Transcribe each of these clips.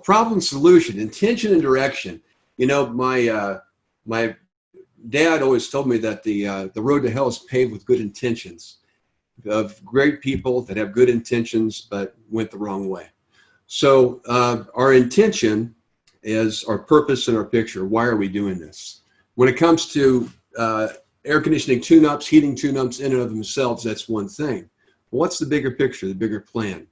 problem solution, intention and direction. You know, my dad always told me that the road to hell is paved with good intentions, of great people that have good intentions but went the wrong way. So our intention is our purpose and our picture. Why are we doing this? When it comes to air conditioning tune-ups, heating tune-ups in and of themselves, that's one thing. What's the bigger picture, the bigger plan?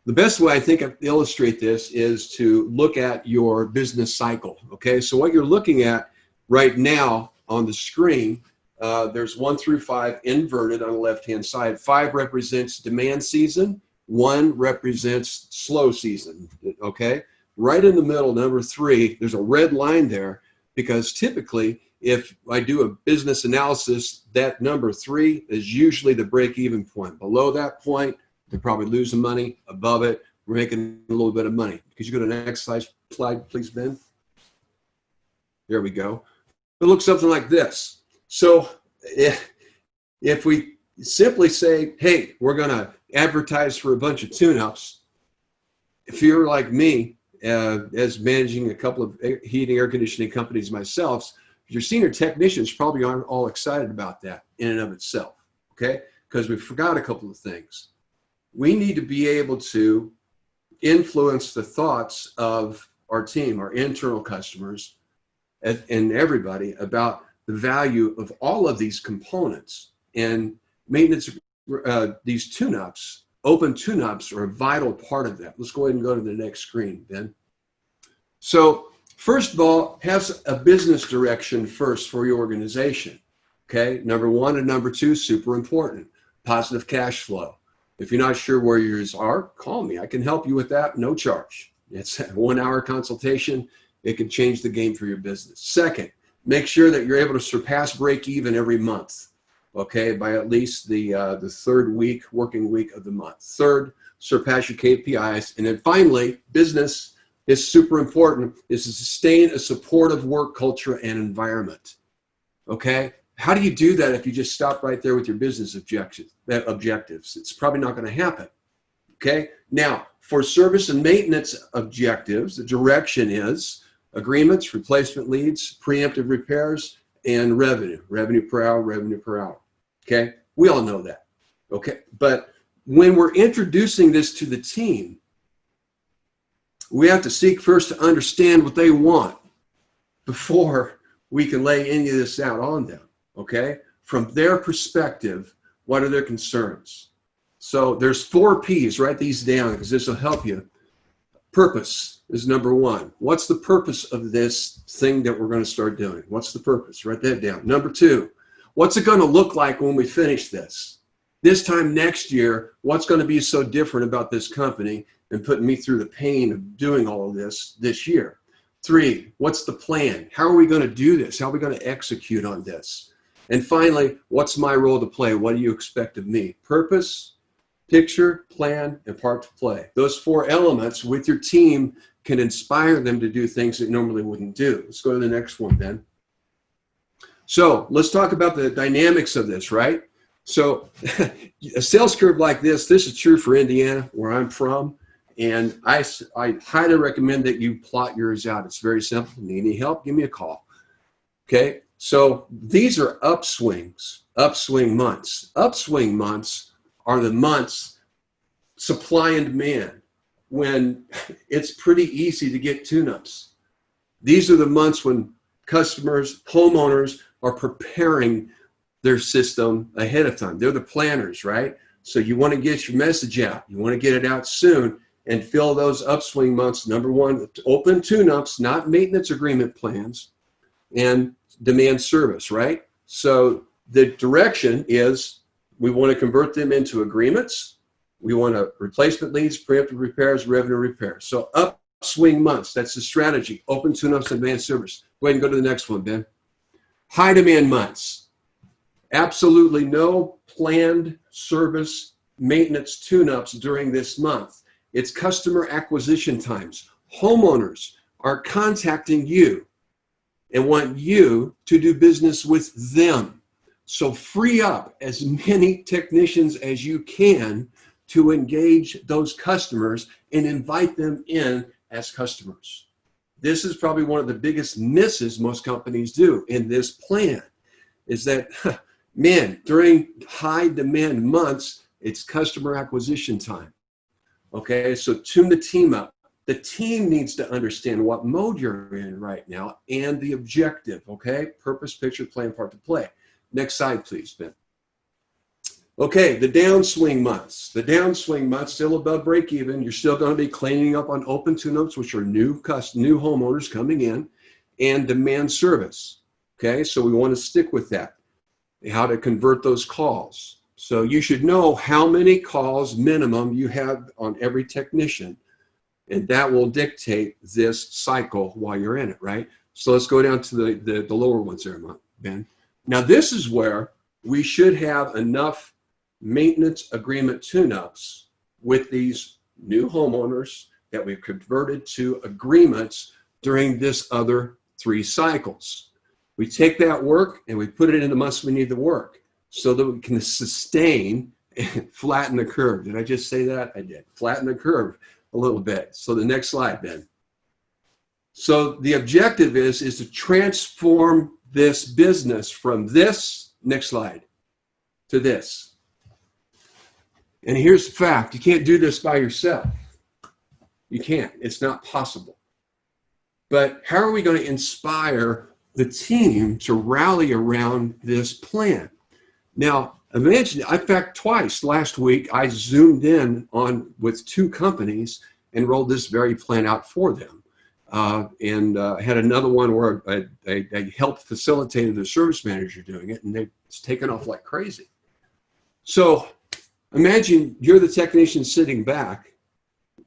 The best way I think I illustrate this is to look at your business cycle, okay? So what you're looking at right now on the screen, there's 1 through 5 inverted on the left-hand side. 5 represents demand season, 1 represents slow season, okay? Right in the middle, number 3, there's a red line there because typically if I do a business analysis, that number 3 is usually the break-even point. Below that point, they're probably losing money. Above it, we're making a little bit of money. Could you go to the next slide, please, Ben? There we go. It looks something like this. So if we simply say, hey, we're going to advertise for a bunch of tune-ups, if you're like me, as managing a couple of heating air conditioning companies myself, your senior technicians probably aren't all excited about that in and of itself, okay? Because we forgot a couple of things. We need to be able to influence the thoughts of our team, our internal customers, and everybody about the value of all of these components. And maintenance, these tune-ups, open tune-ups are a vital part of that. Let's go ahead and go to the next screen, Ben. So first of all, have a business direction first for your organization, okay? Number 1 and number 2, super important. Positive cash flow. If you're not sure where yours are, call me. I can help you with that, no charge. It's a 1-hour consultation. It can change the game for your business. Second, make sure that you're able to surpass break even every month, okay, by at least the 3rd week, working week of the month. Third, surpass your KPIs. And then finally, business is super important, is to sustain a supportive work culture and environment, okay? How do you do that if you just stop right there with your business objectives? It's probably not going to happen, okay? Now, for service and maintenance objectives, the direction is agreements, replacement leads, preemptive repairs, and revenue per hour, okay? We all know that, okay? But when we're introducing this to the team, we have to seek first to understand what they want before we can lay any of this out on them, okay? From their perspective, what are their concerns? So there's 4 P's. Write these down because this will help you. Purpose is number 1. What's the purpose of this thing that we're going to start doing? What's the purpose? Write that down. Number 2, what's it going to look like when we finish this? This time next year, what's going to be so different about this company and putting me through the pain of doing all of this year? 3, what's the plan? How are we going to do this? How are we going to execute on this? And finally, what's my role to play? What do you expect of me? Purpose, picture, plan, and part to play. Those 4 elements with your team can inspire them to do things that normally wouldn't do. Let's go to the next one, Ben. So let's talk about the dynamics of this, right? So a sales curve like this is true for Indiana, where I'm from. And I highly recommend that you plot yours out. It's very simple. Need any help? Give me a call. Okay, so these are upswings, upswing months. Upswing months are the months, supply and demand, when it's pretty easy to get tune-ups. These are the months when customers, homeowners are preparing their system ahead of time. They're the planners, right? So you want to get your message out. You want to get it out soon and fill those upswing months. Number 1, open tune-ups, not maintenance agreement plans, and demand service, right? So the direction is we want to convert them into agreements. We want to replacement leads, preemptive repairs, revenue repairs. So upswing months, that's the strategy. Open tune-ups and demand service. Go ahead and go to the next one, Ben. High demand months. Absolutely no planned service maintenance tune-ups during this month. It's customer acquisition times. Homeowners are contacting you and want you to do business with them. So free up as many technicians as you can to engage those customers and invite them in as customers. This is probably one of the biggest misses most companies do in this plan, is that, man, during high demand months, it's customer acquisition time. Okay, so tune the team up. The team needs to understand what mode you're in right now and the objective, okay? Purpose, picture, plan, part to play. Next slide, please, Ben. Okay, the downswing months. The downswing months, still above break even. You're still going to be cleaning up on open tune-ups, which are new homeowners coming in, and demand service. Okay, so we want to stick with that. How to convert those calls. So you should know how many calls minimum you have on every technician, and that will dictate this cycle while you're in it, right? So let's go down to the lower ones there, Ben. Now this is where we should have enough maintenance agreement tune-ups with these new homeowners that we've converted to agreements during this other 3 cycles. We take that work and we put it in the months we need the work so that we can sustain and flatten the curve. Did I just say that? I did. Flatten the curve a little bit. So the next slide, Ben. So the objective is to transform this business from this, next slide, to this. And here's the fact. You can't do this by yourself. You can't. It's not possible. But how are we going to inspire the team to rally around this plan? Now, imagine, in fact, twice last week, I zoomed in on with 2 companies and rolled this very plan out for them. And I had another one where I helped facilitate the service manager doing it, and it's taken off like crazy. So imagine you're the technician sitting back.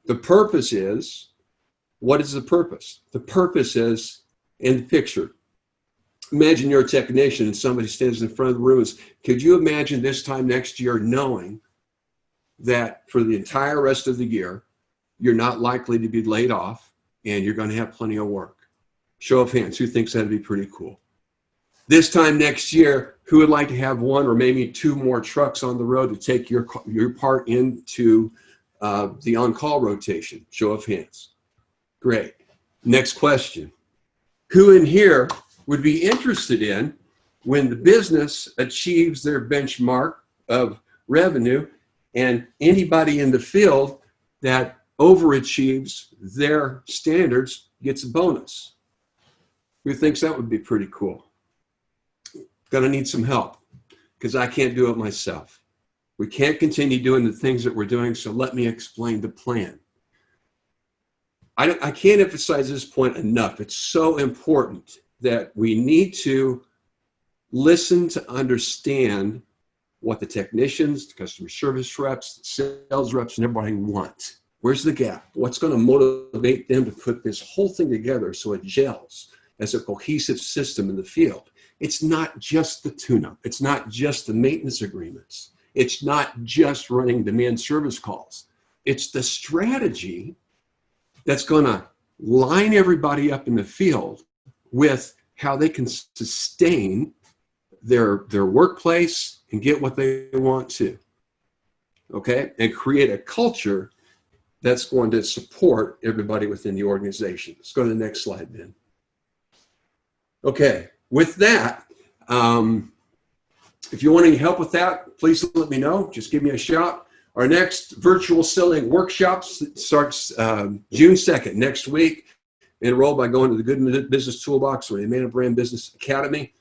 The purpose is, what is the purpose? The purpose is in the picture. Imagine you're a technician and somebody stands in front of the room and says, could you imagine this time next year knowing that for the entire rest of the year, you're not likely to be laid off and you're going to have plenty of work? Show of hands, who thinks that'd be pretty cool? This time next year, who would like to have 1 or maybe 2 more trucks on the road to take your part into the on-call rotation? Show of hands. Great. Next question. Who in here would be interested in when the business achieves their benchmark of revenue and anybody in the field that overachieves their standards gets a bonus? Who thinks that would be pretty cool? Gonna need some help because I can't do it myself. We can't continue doing the things that we're doing, so let me explain the plan. I can't emphasize this point enough. It's so important that we need to listen to understand what the technicians, the customer service reps, the sales reps, and everybody want. Where's the gap? What's going to motivate them to put this whole thing together so it gels as a cohesive system in the field? It's not just the tune-up. It's not just the maintenance agreements. It's not just running demand service calls. It's the strategy that's going to line everybody up in the field with how they can sustain their workplace and get what they want to, okay? And create a culture that's going to support everybody within the organization. Let's go to the next slide, Ben. Okay, with that, if you want any help with that, please let me know. Just give me a shout. Our next virtual selling workshops starts June 2nd, next week. Enroll by going to the Good Business Toolbox or the Amanda Brand Business Academy.